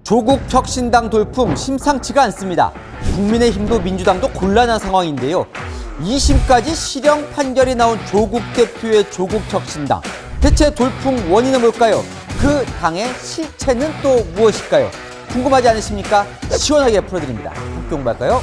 조국혁신당 돌풍 심상치가 않습니다. 국민의힘도 민주당도 곤란한 상황인데요. 2심까지 실형 판결이 나온 조국 대표의 조국혁신당. 대체 돌풍 원인은 뭘까요? 그 당의 실체는 또 무엇일까요? 궁금하지 않으십니까? 시원하게 풀어드립니다. 함께 공부할까요?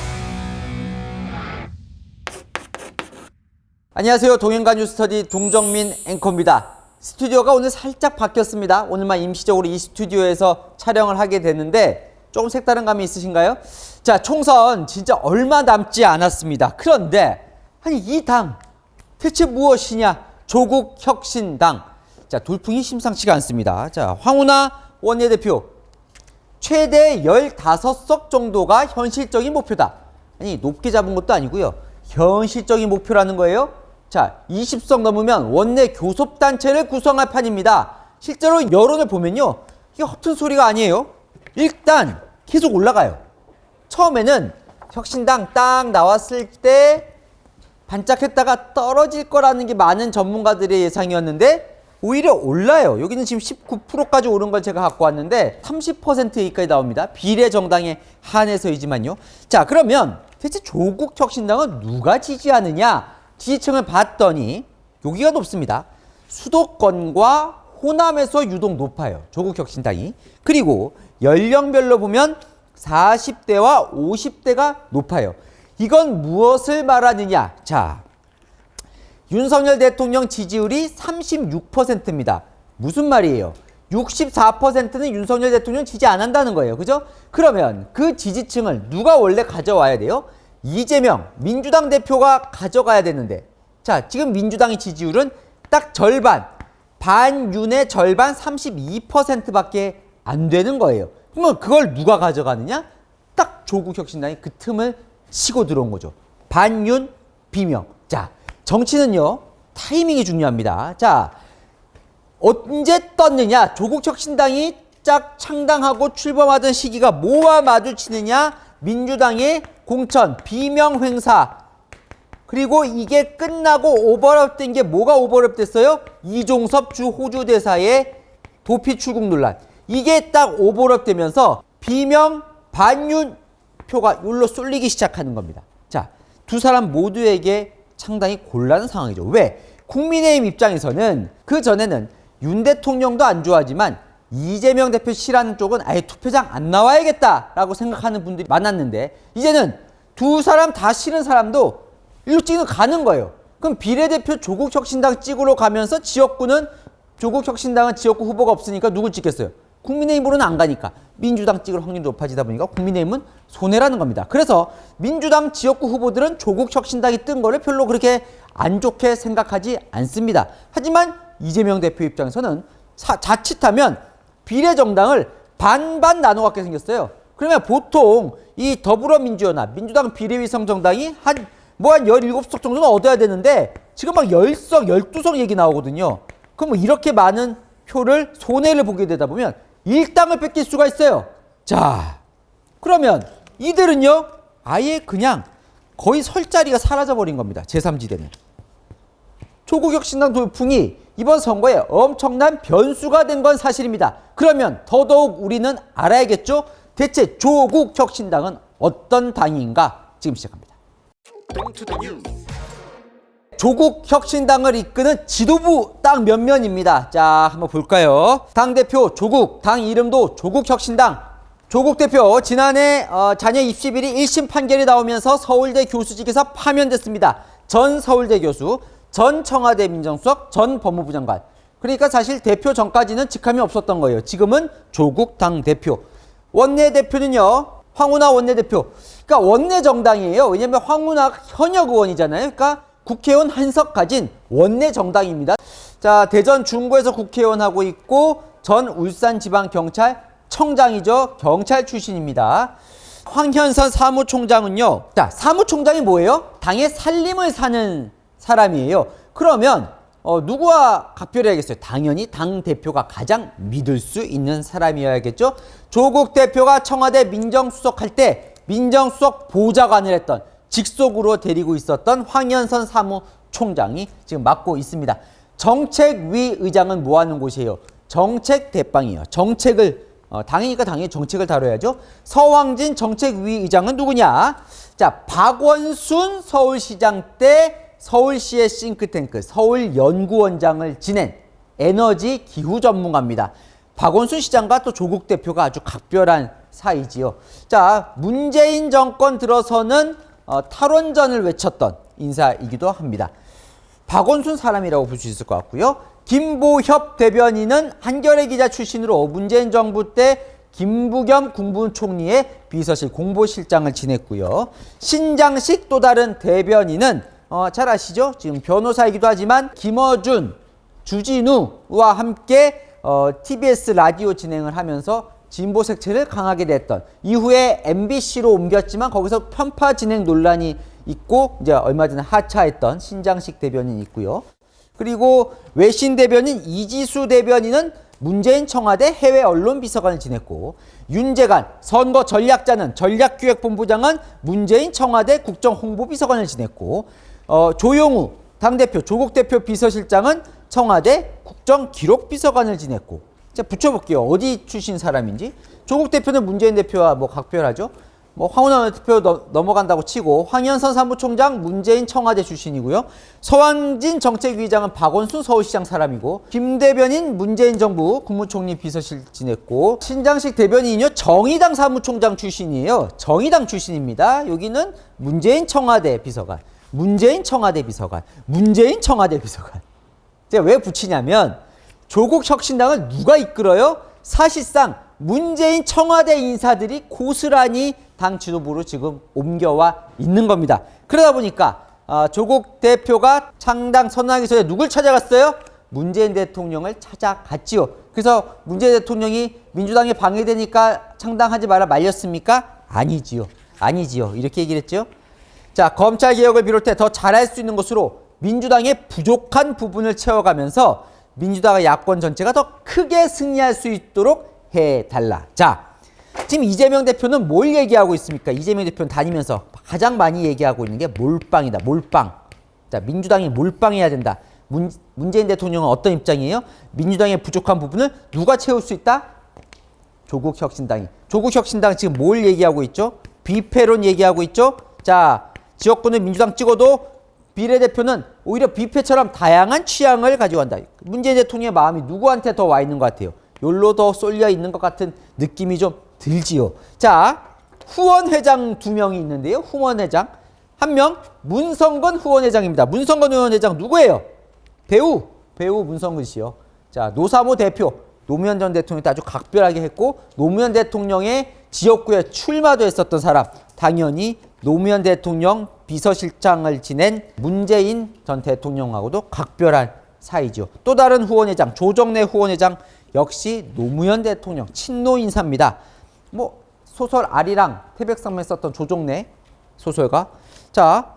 안녕하세요. 동행가 뉴스터디 동정민 앵커입니다. 스튜디오가 오늘 살짝 바뀌었습니다. 오늘만 임시적으로 이 스튜디오에서 촬영을 하게 됐는데 조금 색다른 감이 있으신가요? 자, 총선 진짜 얼마 남지 않았습니다. 그런데 아니 이 당 대체 무엇이냐? 조국혁신당. 자, 돌풍이 심상치가 않습니다. 자, 황운하 원내대표 최대 15석 정도가 현실적인 목표다. 아니 높게 잡은 것도 아니고요. 현실적인 목표라는 거예요. 자, 20석 넘으면 원내 교섭단체를 구성할 판입니다. 실제로 여론을 보면요. 이게 허튼 소리가 아니에요. 일단 계속 올라가요. 처음에는 혁신당 딱 나왔을 때 반짝했다가 떨어질 거라는 게 많은 전문가들의 예상이었는데 오히려 올라요. 여기는 지금 19%까지 오른 걸 제가 갖고 왔는데 30%까지 나옵니다. 비례정당에 한해서이지만요. 자, 그러면 대체 조국혁신당은 누가 지지하느냐? 지지층을 봤더니 여기가 높습니다. 수도권과 호남에서 유독 높아요. 조국혁신당이. 그리고 연령별로 보면 40대와 50대가 높아요. 이건 무엇을 말하느냐? 자, 윤석열 대통령 지지율이 36%입니다. 무슨 말이에요? 64%는 윤석열 대통령 지지 안 한다는 거예요. 그죠? 그러면 그 지지층을 누가 원래 가져와야 돼요? 이재명 민주당 대표가 가져가야 되는데, 자, 지금 민주당의 지지율은 딱 절반, 반윤의 절반 32%밖에 안 되는 거예요. 그러면 그걸 누가 가져가느냐? 딱 조국혁신당이 그 틈을 치고 들어온 거죠. 반윤, 비명. 자, 정치는요, 타이밍이 중요합니다. 자, 언제 떴느냐? 조국혁신당이 짝 창당하고 출범하던 시기가 뭐와 마주치느냐? 민주당의 공천, 비명 행사. 그리고 이게 끝나고 오버랩 된 게 뭐가 오버랩 됐어요? 이종섭 주 호주 대사의 도피 출국 논란. 이게 딱 오버랩 되면서 비명 반윤 표가 여기로 쏠리기 시작하는 겁니다. 자, 두 사람 모두에게 상당히 곤란한 상황이죠. 왜? 국민의힘 입장에서는 그 전에는 윤 대통령도 안 좋아하지만 이재명 대표 싫어하는 쪽은 아예 투표장 안 나와야겠다라고 생각하는 분들이 많았는데 이제는 두 사람 다 싫은 사람도 일로 찍는 가는 거예요. 그럼 비례대표 조국혁신당 찍으러 가면서 지역구는 조국혁신당은 지역구 후보가 없으니까 누굴 찍겠어요? 국민의힘으로는 안 가니까 민주당 찍을 확률이 높아지다 보니까 국민의힘은 손해라는 겁니다. 그래서 민주당 지역구 후보들은 조국혁신당이 뜬 거를 별로 그렇게 안 좋게 생각하지 않습니다. 하지만 이재명 대표 입장에서는 자칫하면 비례정당을 반반 나눠 갖게 생겼어요. 그러면 보통 이 더불어민주연합, 민주당 비례위성 정당이 한 17석 정도는 얻어야 되는데 지금 막 10석, 12석 얘기 나오거든요. 그럼 뭐 이렇게 많은 표를 손해를 보게 되다 보면 일당을 뺏길 수가 있어요. 자, 그러면 이들은요, 아예 그냥 거의 설 자리가 사라져버린 겁니다. 제3지대는. 조국혁신당 돌풍이 이번 선거에 엄청난 변수가 된 건 사실입니다. 그러면 더더욱 우리는 알아야겠죠? 대체 조국혁신당은 어떤 당인가? 지금 시작합니다. 조국혁신당을 이끄는 지도부 딱 몇 면입니다. 자, 한번 볼까요? 당대표 조국, 당 이름도 조국혁신당. 조국 대표 지난해 자녀 입시 비리 1심 판결이 나오면서 서울대 교수직에서 파면됐습니다. 전 서울대 교수, 전 청와대 민정수석, 전 법무부 장관. 그러니까 사실 대표 전까지는 직함이 없었던 거예요. 지금은 조국 당대표. 원내대표는요, 황운하 원내대표. 그러니까 원내정당이에요. 왜냐면 황운하 현역 의원이잖아요. 그러니까 국회의원 한석 가진 원내정당입니다. 자, 대전 중구에서 국회의원 하고 있고 전 울산지방경찰청장이죠. 경찰 출신입니다. 황현선 사무총장은요. 자, 사무총장이 뭐예요? 당의 살림을 사는 사람이에요. 그러면 누구와 각별해야겠어요? 당연히 당대표가 가장 믿을 수 있는 사람이어야겠죠. 조국 대표가 청와대 민정수석 할 때 민정수석 보좌관을 했던, 직속으로 데리고 있었던 황현선 사무총장이 지금 맡고 있습니다. 정책위 의장은 뭐 하는 곳이에요? 정책 대빵이에요. 정책을 당이니까 당연히 정책을 다뤄야죠. 서왕진 정책위 의장은 누구냐? 자, 박원순 서울시장 때 서울시의 싱크탱크 서울연구원장을 지낸 에너지 기후 전문가입니다. 박원순 시장과 또 조국 대표가 아주 각별한 사이지요. 자, 문재인 정권 들어서는 탈원전을 외쳤던 인사이기도 합니다. 박원순 사람이라고 볼 수 있을 것 같고요. 김보협 대변인은 한겨레 기자 출신으로 문재인 정부 때 김부겸 국무총리의 비서실 공보실장을 지냈고요. 신장식 또 다른 대변인은 잘 아시죠? 지금 변호사이기도 하지만 김어준, 주진우와 함께 TBS 라디오 진행을 하면서 진보 색채를 강하게 냈던 이후에 MBC로 옮겼지만 거기서 편파 진행 논란이 있고 이제 얼마 전에 하차했던 신장식 대변인이 있고요. 그리고 외신 대변인 이지수 대변인은 문재인 청와대 해외 언론 비서관을 지냈고 윤재관 선거 전략자는 전략기획본부장은 문재인 청와대 국정홍보비서관을 지냈고 조용우 당대표 조국 대표 비서실장은 청와대 국정기록비서관을 지냈고 자 붙여볼게요. 어디 출신 사람인지. 조국 대표는 문재인 대표와 뭐 각별하죠. 뭐 황운하 대표 넘어간다고 치고 황현선 사무총장 문재인 청와대 출신이고요. 서왕진 정책위의장은 박원순 서울시장 사람이고 김 대변인 문재인 정부 국무총리 비서실 지냈고 신장식 대변인은요 정의당 사무총장 출신이에요. 정의당 출신입니다. 여기는 문재인 청와대 비서관, 문재인 청와대 비서관, 문재인 청와대 비서관. 제가 왜 붙이냐면 조국 혁신당을 누가 이끌어요? 사실상 문재인 청와대 인사들이 고스란히 당 지도부로 지금 옮겨와 있는 겁니다. 그러다 보니까 조국 대표가 창당 선언하기 전에 누굴 찾아갔어요? 문재인 대통령을 찾아갔지요. 그래서 문재인 대통령이 민주당에 방해되니까 창당하지 마라 말렸습니까? 아니지요. 아니지요. 이렇게 얘기를 했죠. 자, 검찰개혁을 비롯해 더 잘할 수 있는 것으로 민주당의 부족한 부분을 채워가면서 민주당과 야권 전체가 더 크게 승리할 수 있도록 해달라. 자, 지금 이재명 대표는 뭘 얘기하고 있습니까? 이재명 대표는 다니면서 가장 많이 얘기하고 있는 게 몰빵이다. 몰빵. 자, 민주당이 몰빵해야 된다. 문재인 대통령은 어떤 입장이에요? 민주당의 부족한 부분을 누가 채울 수 있다? 조국 혁신당이. 조국 혁신당 지금 뭘 얘기하고 있죠? 비패론 얘기하고 있죠? 자, 지역구는 민주당 찍어도 비례대표는 오히려 비패처럼 다양한 취향을 가지고 간다. 문재인 대통령의 마음이 누구한테 더 와 있는 것 같아요? 여기로 더 쏠려 있는 것 같은 느낌이 좀 들지요. 자, 후원회장 2명이 있는데요. 후원회장. 한 명 문성근 후원회장입니다. 문성근 후원회장 누구예요? 배우 문성근 씨요. 자, 노사모 대표 노무현 전 대통령도 아주 각별하게 했고 노무현 대통령의 지역구에 출마도 했었던 사람. 당연히 노무현 대통령 비서실장을 지낸 문재인 전 대통령하고도 각별한 사이죠. 또 다른 후원회장 조정래 후원회장 역시 노무현 대통령 친노 인사입니다. 뭐 소설 아리랑 태백산맥 썼던 조정래 소설가. 자,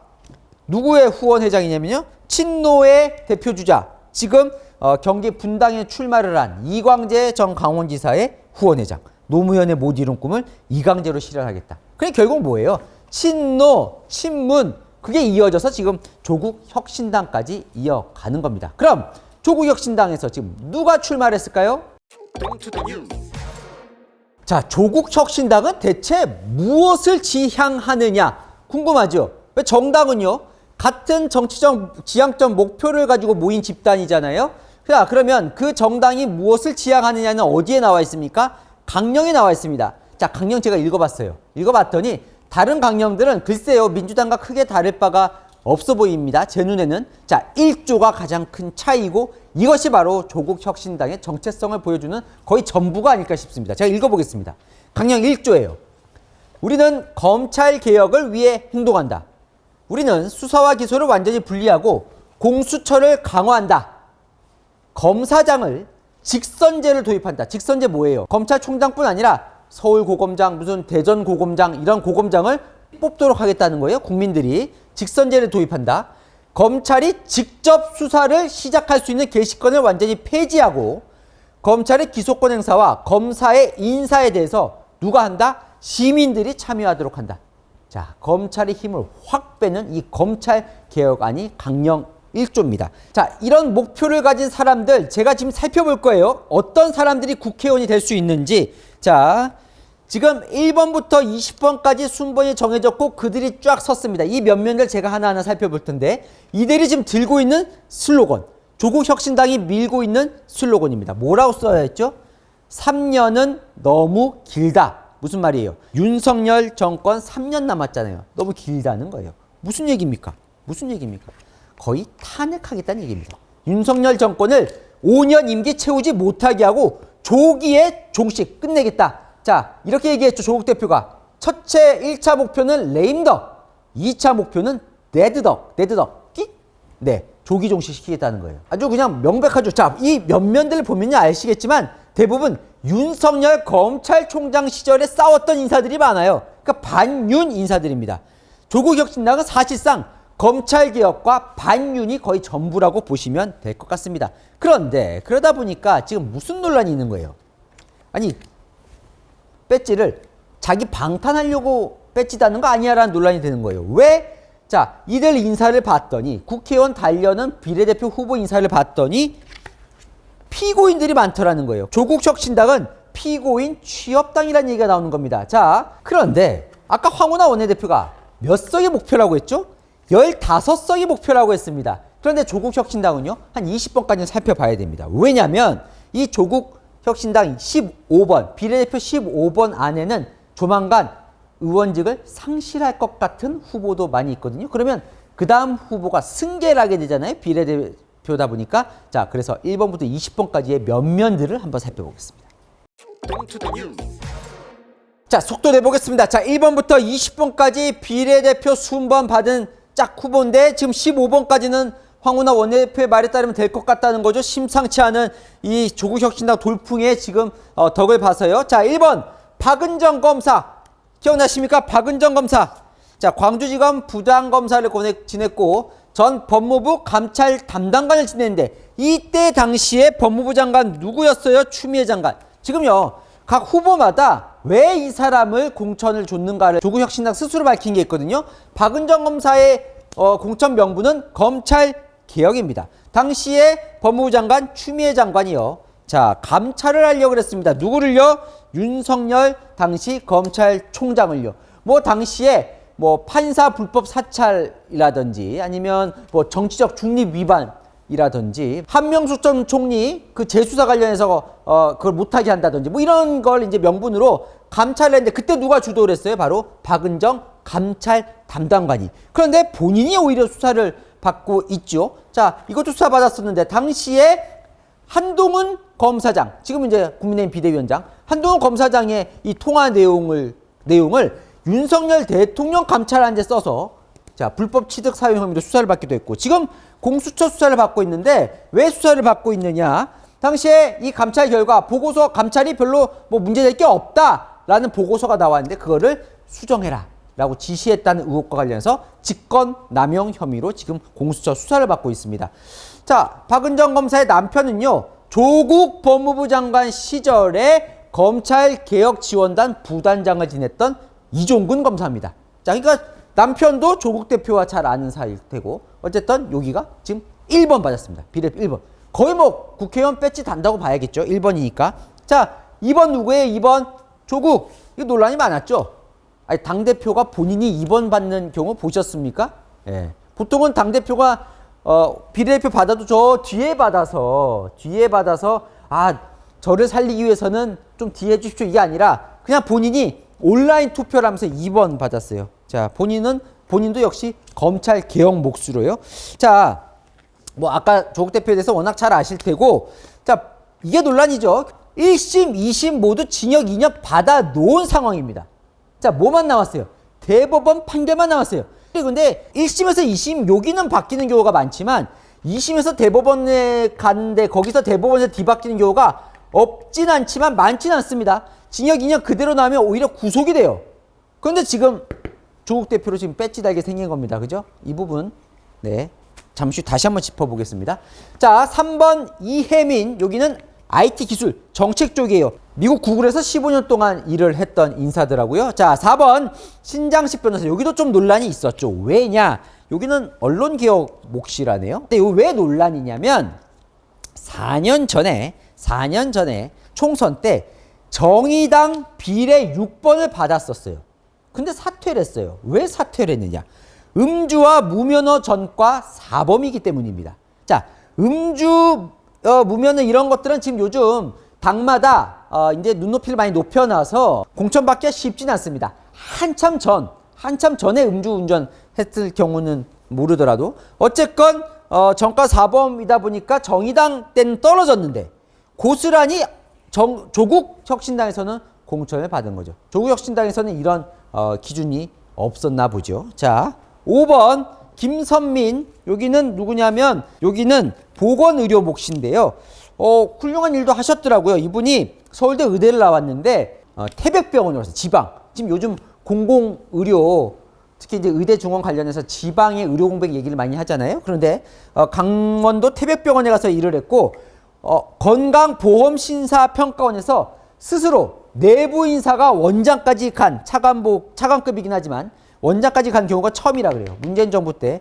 누구의 후원회장이냐면요. 친노의 대표주자 지금 경기 분당에 출마를 한 이광재 전 강원지사의 후원회장. 노무현의 못 이룬 꿈을 이광재로 실현하겠다. 그게 결국 뭐예요? 친노, 친문 그게 이어져서 지금 조국 혁신당까지 이어가는 겁니다. 그럼 조국 혁신당에서 지금 누가 출마를 했을까요? 자, 조국 혁신당은 대체 무엇을 지향하느냐 궁금하죠? 왜 정당은요 같은 정치적 지향점 목표를 가지고 모인 집단이잖아요. 자, 그러면 그 정당이 무엇을 지향하느냐는 어디에 나와 있습니까? 강령에 나와 있습니다. 자, 강령 제가 읽어봤어요. 읽어봤더니 다른 강령들은 글쎄요 민주당과 크게 다를 바가 없어 보입니다. 제 눈에는. 자, 1조가 가장 큰 차이고 이것이 바로 조국 혁신당의 정체성을 보여주는 거의 전부가 아닐까 싶습니다. 제가 읽어보겠습니다. 강령 1조예요. 우리는 검찰 개혁을 위해 행동한다. 우리는 수사와 기소를 완전히 분리하고 공수처를 강화한다. 검사장을 직선제를 도입한다. 직선제 뭐예요? 검찰총장뿐 아니라 서울고검장, 무슨 대전고검장 이런 고검장을 뽑도록 하겠다는 거예요. 국민들이 직선제를 도입한다. 검찰이 직접 수사를 시작할 수 있는 개시권을 완전히 폐지하고 검찰의 기소권 행사와 검사의 인사에 대해서 누가 한다? 시민들이 참여하도록 한다. 자, 검찰의 힘을 확 빼는 이 검찰개혁안이 강령 1조입니다. 자, 이런 목표를 가진 사람들 제가 지금 살펴볼 거예요. 어떤 사람들이 국회의원이 될 수 있는지 자, 지금 1번부터 20번까지 순번이 정해졌고 그들이 쫙 섰습니다. 이 면면들 제가 하나하나 살펴볼 텐데 이들이 지금 들고 있는 슬로건, 조국혁신당이 밀고 있는 슬로건입니다. 뭐라고 써야 했죠? 3년은 너무 길다. 무슨 말이에요? 윤석열 정권 3년 남았잖아요. 너무 길다는 거예요. 무슨 얘기입니까? 무슨 얘기입니까? 거의 탄핵하겠다는 얘기입니다. 윤석열 정권을 5년 임기 채우지 못하게 하고 조기에 종식 끝내겠다. 자, 이렇게 얘기했죠. 조국 대표가. 첫째 1차 목표는 레임덕, 2차 목표는 레드덕, 끼? 네, 조기 종식시키겠다는 거예요. 아주 그냥 명백하죠. 자, 이 면면들을 보면요 아시겠지만 대부분 윤석열 검찰총장 시절에 싸웠던 인사들이 많아요. 그러니까 반윤 인사들입니다. 조국혁신당은 사실상 검찰개혁과 반윤이 거의 전부라고 보시면 될 것 같습니다. 그런데 그러다 보니까 지금 무슨 논란이 있는 거예요? 아니, 배지를 자기 방탄하려고 배지다는 거 아니야라는 논란이 되는 거예요. 왜? 자, 이들 인사를 봤더니 국회의원 달려는 비례대표 후보 인사를 봤더니 피고인들이 많더라는 거예요. 조국혁신당은 피고인 취업당이라는 얘기가 나오는 겁니다. 자, 그런데 아까 황운하 원내대표가 몇 석이 목표라고 했죠? 15석이 목표라고 했습니다. 그런데 조국혁신당은요, 한 20번까지는 살펴봐야 됩니다. 왜냐하면 이 조국혁신당 15번, 비례대표 15번 안에는 조만간 의원직을 상실할 것 같은 후보도 많이 있거든요. 그러면 그 다음 후보가 승계를 하게 되잖아요. 비례대표다 보니까. 자, 그래서 1번부터 20번까지의 면면들을 한번 살펴보겠습니다. 자, 속도 내보겠습니다. 자, 1번부터 20번까지 비례대표 순번 받은 짝 후보인데 지금 15번까지는 황운하 원내대표의 말에 따르면 될 것 같다는 거죠. 심상치 않은 이 조국혁신당 돌풍에 지금 덕을 봐서요. 자, 1번 박은정 검사 기억나십니까? 박은정 검사. 자, 광주지검 부장검사를 지냈고 전 법무부 감찰 담당관을 지냈는데 이때 당시에 법무부 장관 누구였어요? 추미애 장관. 지금요, 각 후보마다 왜 이 사람을 공천을 줬는가를 조국혁신당 스스로 밝힌 게 있거든요. 박은정 검사의 공천 명분은 검찰개혁입니다. 당시에 법무부 장관 추미애 장관이요. 자, 감찰을 하려고 그랬습니다. 누구를요? 윤석열 당시 검찰총장을요. 뭐 당시에 뭐 판사 불법 사찰이라든지 아니면 뭐 정치적 중립 위반이라든지 한명숙 전 총리 그 재수사 관련해서 그걸 못하게 한다든지 뭐 이런 걸 이제 명분으로 감찰을 했는데 그때 누가 주도를 했어요? 바로 박은정 감찰 담당관이. 그런데 본인이 오히려 수사를 받고 있죠. 자, 이것도 수사 받았었는데 당시에 한동훈 검사장, 지금 이제 국민의힘 비대위원장, 한동훈 검사장의 이 통화 내용을 윤석열 대통령 감찰안에 써서 자, 불법 취득 사용 혐의로 수사를 받기도 했고 지금 공수처 수사를 받고 있는데 왜 수사를 받고 있느냐? 당시에 이 감찰 결과 보고서 감찰이 별로 뭐 문제될 게 없다라는 보고서가 나왔는데 그거를 수정해라 라고 지시했다는 의혹과 관련해서 직권 남용 혐의로 지금 공수처 수사를 받고 있습니다. 자, 박은정 검사의 남편은요, 조국 법무부 장관 시절에 검찰개혁지원단 부단장을 지냈던 이종근 검사입니다. 자, 그러니까 남편도 조국 대표와 잘 아는 사이일 테고 어쨌든 여기가 지금 1번 받았습니다. 비례 1번. 거의 뭐 국회의원 배지 단다고 봐야겠죠. 1번이니까. 자, 2번 누구예요? 2번 조국. 이거 논란이 많았죠. 아니, 당대표가 본인이 2번 받는 경우 보셨습니까? 예. 보통은 당대표가 비례대표 받아도 저 뒤에 받아서 아, 저를 살리기 위해서는 좀 뒤에 해주십시오. 이게 아니라 그냥 본인이 온라인 투표를 하면서 2번 받았어요. 자, 본인도 역시 검찰 개혁 몫으로요. 자, 뭐 아까 조국 대표에 대해서 워낙 잘 아실 테고, 자, 이게 논란이죠. 1심, 2심 모두 징역 2년 받아 놓은 상황입니다. 자, 뭐만 나왔어요? 대법원 판결만 나왔어요. 근데 1심에서 2심 여기는 바뀌는 경우가 많지만 2심에서 대법원에 갔는데 거기서 대법원에서 뒤바뀌는 경우가 없진 않지만 많진 않습니다. 징역 2년 그대로 나오면 오히려 구속이 돼요. 그런데 지금 조국 대표로 지금 배지 달게 생긴 겁니다. 그죠? 이 부분 네, 잠시 후 다시 한번 짚어보겠습니다. 자, 3번 이혜민, 여기는 IT 기술 정책 쪽이에요. 미국 구글에서 15년 동안 일을 했던 인사더라고요. 자, 4번 신장식 변호사, 여기도 좀 논란이 있었죠. 왜냐? 여기는 언론개혁 몫이라네요. 근데 이거 왜 논란이냐면 4년 전에 총선 때 정의당 비례 6번을 받았었어요. 근데 사퇴를 했어요. 왜 사퇴를 했느냐? 음주와 무면허 전과 사범이기 때문입니다. 자, 음주, 무면허 이런 것들은 지금 요즘 당마다 이제 눈높이를 많이 높여놔서 공천받기가 쉽진 않습니다. 한참 전에 음주운전 했을 경우는 모르더라도 어쨌건 전과 사범이다 보니까 정의당 때는 떨어졌는데 고스란히 조국 혁신당에서는 공천을 받은 거죠. 조국 혁신당에서는 이런 기준이 없었나 보죠. 자, 5번 김선민, 여기는 누구냐면 여기는 보건의료복지인데요. 훌륭한 일도 하셨더라고요. 이분이 서울대 의대를 나왔는데 태백병원으로 와서 지방, 지금 요즘 공공의료 특히 이제 의대 중원 관련해서 지방의 의료 공백 얘기를 많이 하잖아요. 그런데 강원도 태백병원에 가서 일을 했고 건강보험심사평가원에서 스스로 내부 인사가 원장까지 간 차관급이긴 하지만 원장까지 간 경우가 처음이라 그래요. 문재인 정부 때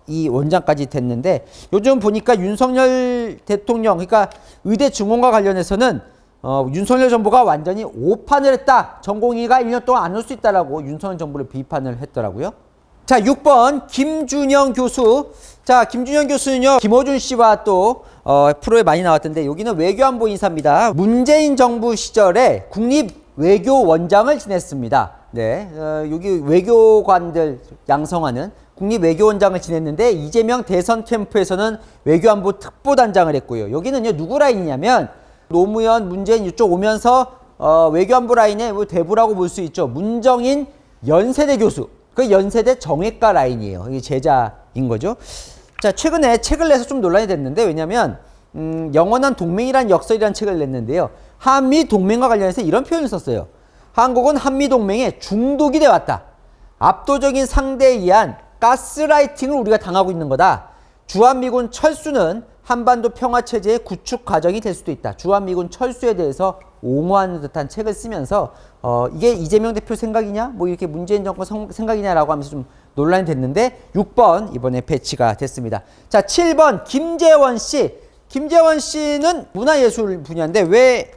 이 원장까지 됐는데 요즘 보니까 윤석열 대통령 그러니까 의대 중원과 관련해서는 윤석열 정부가 완전히 오판을 했다. 전공의가 1년 동안 안 올 수 있다라고 윤석열 정부를 비판을 했더라고요. 자, 6번 김준영 교수. 자, 김준영 교수는요, 김어준 씨와 또 프로에 많이 나왔던데 여기는 외교안보 인사입니다. 문재인 정부 시절에 국립외교원장을 지냈습니다. 네, 여기 외교관들 양성하는 국립외교원장을 지냈는데 이재명 대선 캠프에서는 외교안보 특보단장을 했고요. 여기는요, 누구 라인이냐면 노무현, 문재인 이쪽 오면서 외교안보 라인의 대부라고 볼 수 있죠. 문정인 연세대 교수. 그 연세대 정외과 라인이에요. 이게 제자인 거죠. 자, 최근에 책을 내서 좀 논란이 됐는데 왜냐면 영원한 동맹이란 역설이라는 책을 냈는데요. 한미 동맹과 관련해서 이런 표현을 썼어요. 한국은 한미 동맹에 중독이 되어 왔다. 압도적인 상대에 의한 가스라이팅을 우리가 당하고 있는 거다. 주한미군 철수는 한반도 평화체제의 구축 과정이 될 수도 있다. 주한미군 철수에 대해서 옹호하는 듯한 책을 쓰면서 이게 이재명 대표 생각이냐? 뭐 이렇게 문재인 정권 생각이냐라고 하면서 좀 논란이 됐는데 6번 이번에 배치가 됐습니다. 자, 7번 김재원 씨. 김재원 씨는 문화예술 분야인데 왜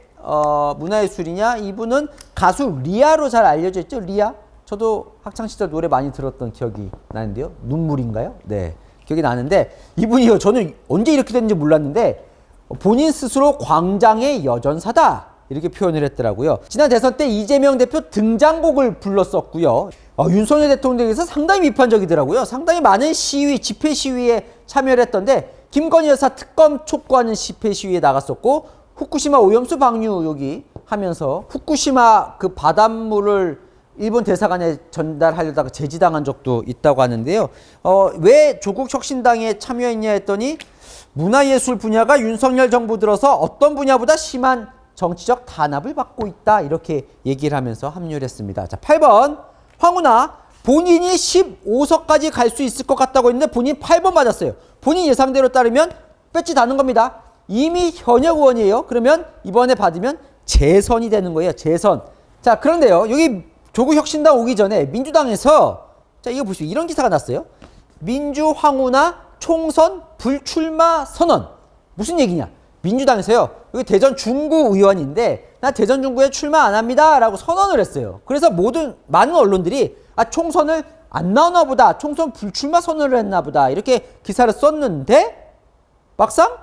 문화예술이냐? 이분은 가수 리아로 잘 알려져 있죠. 리아. 저도 학창시절 노래 많이 들었던 기억이 나는데요. 눈물인가요? 네. 기억이 나는데 이분이요. 저는 언제 이렇게 됐는지 몰랐는데 본인 스스로 광장의 여전사다. 이렇게 표현을 했더라고요. 지난 대선 때 이재명 대표 등장곡을 불렀었고요. 윤석열 대통령에서 상당히 비판적이더라고요. 상당히 많은 시위, 집회 시위에 참여를 했던데 김건희 여사 특검 촉구하는 집회 시위에 나갔었고 후쿠시마 오염수 방류 여기 하면서 후쿠시마 그 바닷물을 일본 대사관에 전달하려다가 제지당한 적도 있다고 하는데요. 왜 조국 혁신당에 참여했냐 했더니 문화예술 분야가 윤석열 정부 들어서 어떤 분야보다 심한 정치적 탄압을 받고 있다. 이렇게 얘기를 하면서 합류를 했습니다. 자, 8번 황운하. 본인이 15석까지 갈 수 있을 것 같다고 했는데 본인 8번 맞았어요. 본인 예상대로 따르면 배지 다는 겁니다. 이미 현역 의원이에요. 그러면 이번에 받으면 재선이 되는 거예요. 재선. 자, 그런데요. 여기 조국 혁신당 오기 전에 민주당에서 자, 이거 보시죠. 이런 기사가 났어요. 민주 황운하 총선 불출마 선언. 무슨 얘기냐? 민주당에서요. 여기 대전 중구 의원인데 나 대전 중구에 출마 안 합니다. 라고 선언을 했어요. 그래서 많은 언론들이 총선을 안 나오나 보다. 총선 불출마 선언을 했나 보다. 이렇게 기사를 썼는데 막상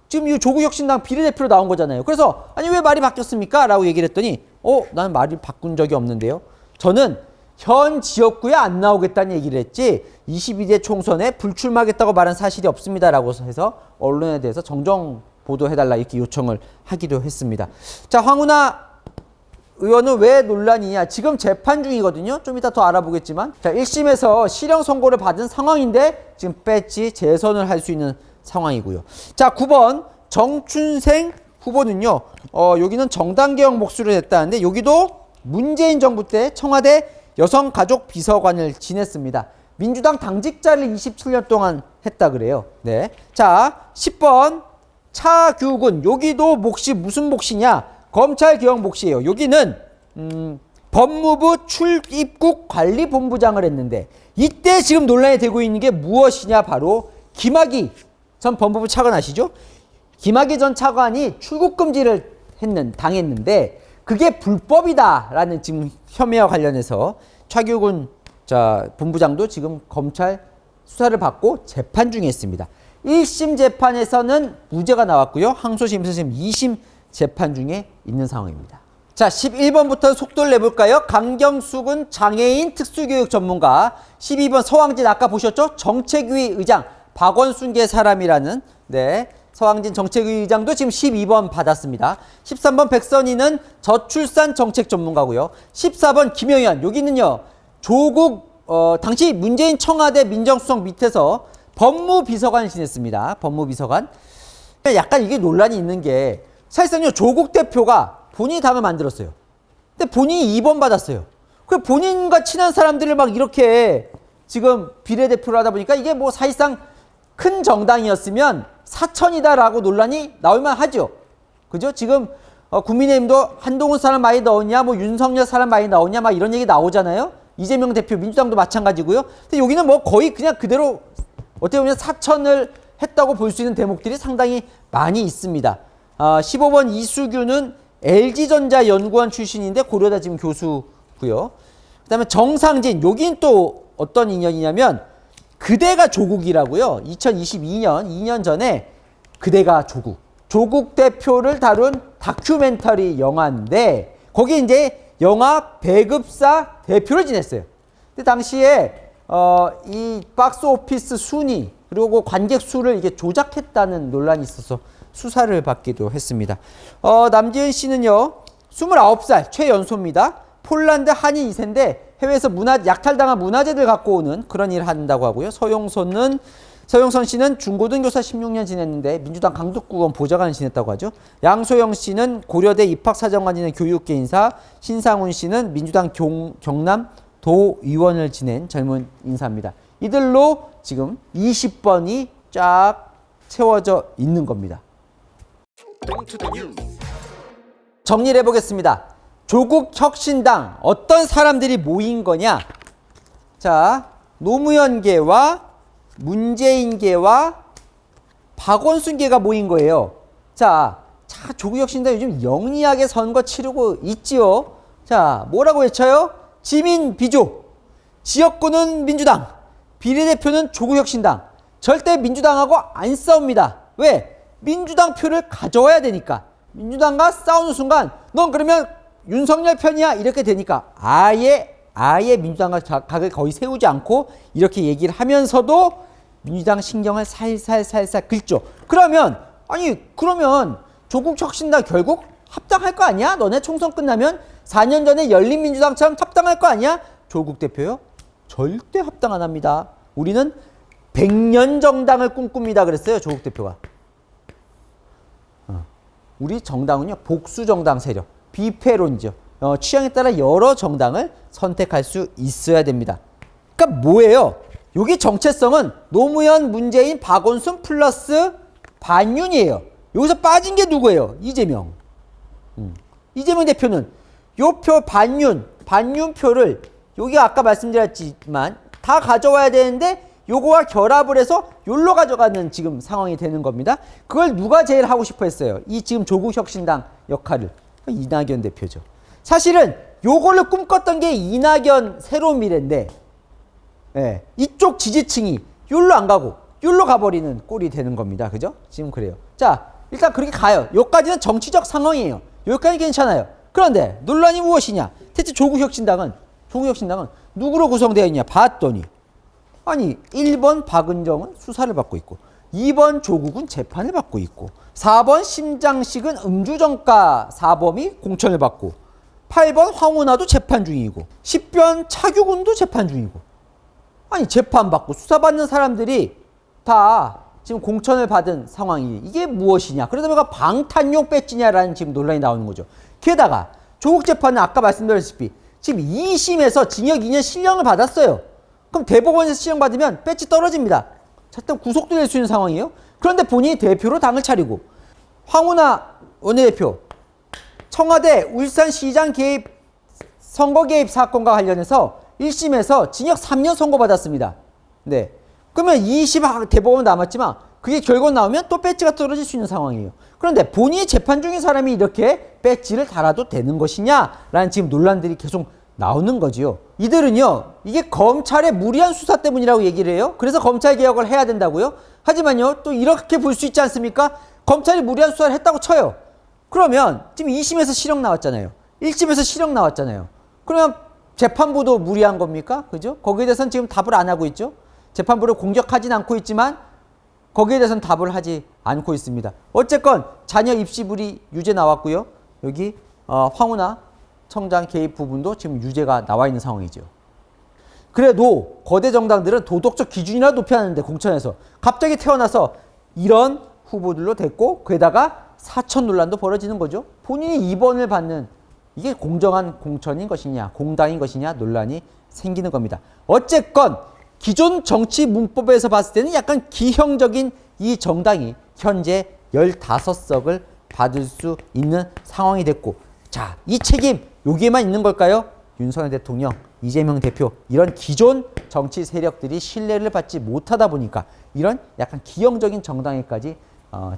지금 이 조국 혁신당 비례대표로 나온 거잖아요. 그래서 아니 왜 말이 바뀌었습니까? 라고 얘기를 했더니 나는 말이 바꾼 적이 없는데요. 저는 현 지역구에 안 나오겠다는 얘기를 했지 22대 총선에 불출마하겠다고 말한 사실이 없습니다라고 해서 언론에 대해서 정정 보도해달라 이렇게 요청을 하기도 했습니다. 자, 황운하 의원은 왜 논란이냐? 지금 재판 중이거든요. 좀 이따 더 알아보겠지만 자, 1심에서 실형 선고를 받은 상황인데 지금 배지 재선을 할 수 있는 상황이고요. 자, 9번 정춘생 후보는요. 여기는 정당개혁 목소리를 냈다는데 여기도 문재인 정부 때 청와대 여성가족비서관을 지냈습니다. 민주당 당직자를 27년 동안 했다 그래요. 네. 자, 10번 차규근. 여기도 몫이 무슨 몫이냐? 검찰개혁 몫이에요. 여기는 법무부 출입국 관리본부장을 했는데 이때 지금 논란이 되고 있는 게 무엇이냐? 바로 김학의 전 법무부 차관 아시죠? 김학의 전 차관이 출국 금지를 당했는데 그게 불법이다라는 지금 혐의와 관련해서 차규근 본부장도 지금 검찰 수사를 받고 재판 중에 있습니다. 1심 재판에서는 무죄가 나왔고요. 항소심, 선심 2심 재판 중에 있는 상황입니다. 자, 11번부터 속도를 내볼까요? 강경숙은 장애인 특수교육 전문가. 12번 서왕진 아까 보셨죠? 정책위 의장 박원순계 사람이라는 서왕진 정책위 의장도 지금 12번 받았습니다. 13번 백선희는 저출산 정책 전문가고요. 14번 김영현 여기는요. 조국 당시 문재인 청와대 민정수석 밑에서 법무비서관 지냈습니다. 법무비서관. 약간 이게 논란이 있는 게 사실상요. 조국 대표가 본인이 당을 만들었어요. 근데 본인이 2번 받았어요. 그 본인과 친한 사람들을 막 이렇게 지금 비례대표를 하다 보니까 이게 뭐 사실상 큰 정당이었으면 사천이다라고 논란이 나올만 하죠. 그죠? 지금 국민의힘도 한동훈 사람 많이 넣었냐, 뭐 윤석열 사람 많이 넣었냐, 막 이런 얘기 나오잖아요. 이재명 대표, 민주당도 마찬가지고요. 근데 여기는 뭐 거의 그냥 그대로 어떻게 보면 사천을 했다고 볼 수 있는 대목들이 상당히 많이 있습니다. 15번 이수규는 LG전자 연구원 출신인데 고려대 지금 교수고요. 그다음에 정상진, 여긴 또 어떤 인연이냐면 그대가 조국이라고요. 2022년 2년 전에 그대가 조국 대표를 다룬 다큐멘터리 영화인데 거기 이제 영화 배급사 대표를 지냈어요. 근데 당시에 이 박스 오피스 순위 그리고 관객 수를 이게 조작했다는 논란이 있어서 수사를 받기도 했습니다. 남지은 씨는요, 29살 최연소입니다. 폴란드 한인 2세인데 해외에서 약탈당한 문화재들 갖고 오는 그런 일을 한다고 하고요. 서영선 씨는 중고등교사 16년 지냈는데 민주당 강북구원 보좌관 지냈다고 하죠. 양소영 씨는 고려대 입학사정관 지낸 교육계 인사, 신상훈 씨는 민주당 경남 도의원을 지낸 젊은 인사입니다. 이들로 지금 20번이 쫙 채워져 있는 겁니다. 정리를 해보겠습니다. 조국혁신당 어떤 사람들이 모인 거냐? 자, 노무현계와 문재인계와 박원순계가 모인 거예요. 자, 조국혁신당 요즘 영리하게 선거 치르고 있지요. 자, 뭐라고 외쳐요? 지민 비조, 지역구는 민주당, 비례대표는 조국혁신당. 절대 민주당하고 안 싸웁니다. 왜? 민주당 표를 가져와야 되니까. 민주당과 싸우는 순간 넌 그러면 윤석열 편이야 이렇게 되니까 아예 민주당과 각을 거의 세우지 않고 이렇게 얘기를 하면서도 민주당 신경을 살살 긁죠. 그러면 조국혁신당 결국 합당할 거 아니야? 너네 총선 끝나면 4년 전에 열린민주당처럼 합당할 거 아니야? 조국 대표요? 절대 합당 안 합니다. 우리는 100년 정당을 꿈꿉니다 그랬어요. 조국 대표가. 우리 정당은요, 복수정당 세력, 비패론이죠. 취향에 따라 여러 정당을 선택할 수 있어야 됩니다. 그러니까 뭐예요? 여기 정체성은 노무현, 문재인, 박원순 플러스 반윤이에요. 여기서 빠진 게 누구예요? 이재명. 이재명 대표는 요 표 반윤 표를 여기 아까 말씀드렸지만 다 가져와야 되는데 요거와 결합을 해서 요로 가져가는 지금 상황이 되는 겁니다. 그걸 누가 제일 하고 싶어 했어요? 이 지금 조국혁신당 역할을. 이낙연 대표죠. 사실은 요걸로 꿈꿨던 게 이낙연 새로운 미래인데 이쪽 지지층이 요로 안 가고 요로 가버리는 꼴이 되는 겁니다. 그죠? 지금 그래요. 자, 일단 그렇게 가요. 요까지는 정치적 상황이에요. 여기까지 괜찮아요. 그런데 논란이 무엇이냐? 대체 조국혁신당은 누구로 구성되어 있냐 봤더니 1번 박은정은 수사를 받고 있고 2번 조국은 재판을 받고 있고 4번 심장식은 음주정가 사범이 공천을 받고 8번 황운하도 재판 중이고 10번 차규근도 재판 중이고 재판받고 수사받는 사람들이 다 지금 공천을 받은 상황이 이게 무엇이냐? 그러다 보니까 방탄용 배지냐라는 지금 논란이 나오는 거죠. 게다가 조국 재판은 아까 말씀드렸다시피 지금 2심에서 징역 2년 실형을 받았어요. 그럼 대법원에서 실형받으면 배지 떨어집니다. 자, 일단 구속도 될 수 있는 상황이에요. 그런데 본인이 대표로 당을 차리고 황운하 원내대표 청와대 울산시장 개입 선거 개입 사건과 관련해서 1심에서 징역 3년 선고받았습니다. 네. 그러면 2심 대법원 남았지만 그게 결과 나오면 또 배지가 떨어질 수 있는 상황이에요. 그런데 본인이 재판 중인 사람이 이렇게 배지를 달아도 되는 것이냐라는 지금 논란들이 계속 나오는 거지요. 이들은요, 이게 검찰의 무리한 수사 때문이라고 얘기를 해요. 그래서 검찰 개혁을 해야 된다고요. 하지만요, 또 이렇게 볼 수 있지 않습니까? 검찰이 무리한 수사를 했다고 쳐요. 그러면 지금 2심에서 실형 나왔잖아요. 1심에서 실형 나왔잖아요. 그러면 재판부도 무리한 겁니까? 그죠? 거기에 대해서는 지금 답을 안 하고 있죠. 재판부를 공격하진 않고 있지만 거기에 대해서는 답을 하지 않고 있습니다. 어쨌건 자녀 입시 불이익 유죄 나왔고요. 여기 황운하 청장 개입 부분도 지금 유죄가 나와 있는 상황이죠. 그래도 거대 정당들은 도덕적 기준이나 높여놨는데 공천에서 갑자기 태어나서 이런 후보들로 됐고 게다가 사천 논란도 벌어지는 거죠. 본인이 2번을 받는 이게 공정한 공천인 것이냐 공당인 것이냐 논란이 생기는 겁니다. 어쨌건 기존 정치 문법에서 봤을 때는 약간 기형적인 이 정당이 현재 15석을 받을 수 있는 상황이 됐고, 자, 이 책임 여기에만 있는 걸까요? 윤석열 대통령, 이재명 대표 이런 기존 정치 세력들이 신뢰를 받지 못하다 보니까 이런 약간 기형적인 정당에까지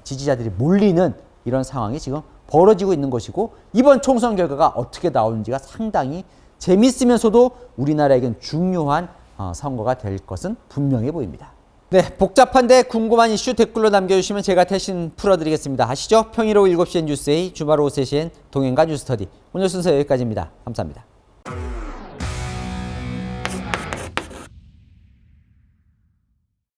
지지자들이 몰리는 이런 상황이 지금 벌어지고 있는 것이고, 이번 총선 결과가 어떻게 나오는지가 상당히 재밌으면서도 우리나라에겐 중요한 선거가 될 것은 분명해 보입니다. 네, 복잡한데 궁금한 이슈 댓글로 남겨주시면 제가 대신 풀어드리겠습니다. 아시죠? 평일 오후 7시엔 뉴스A, 주말 오후 3시엔 동행과 뉴스터디. 오늘 순서 여기까지입니다. 감사합니다.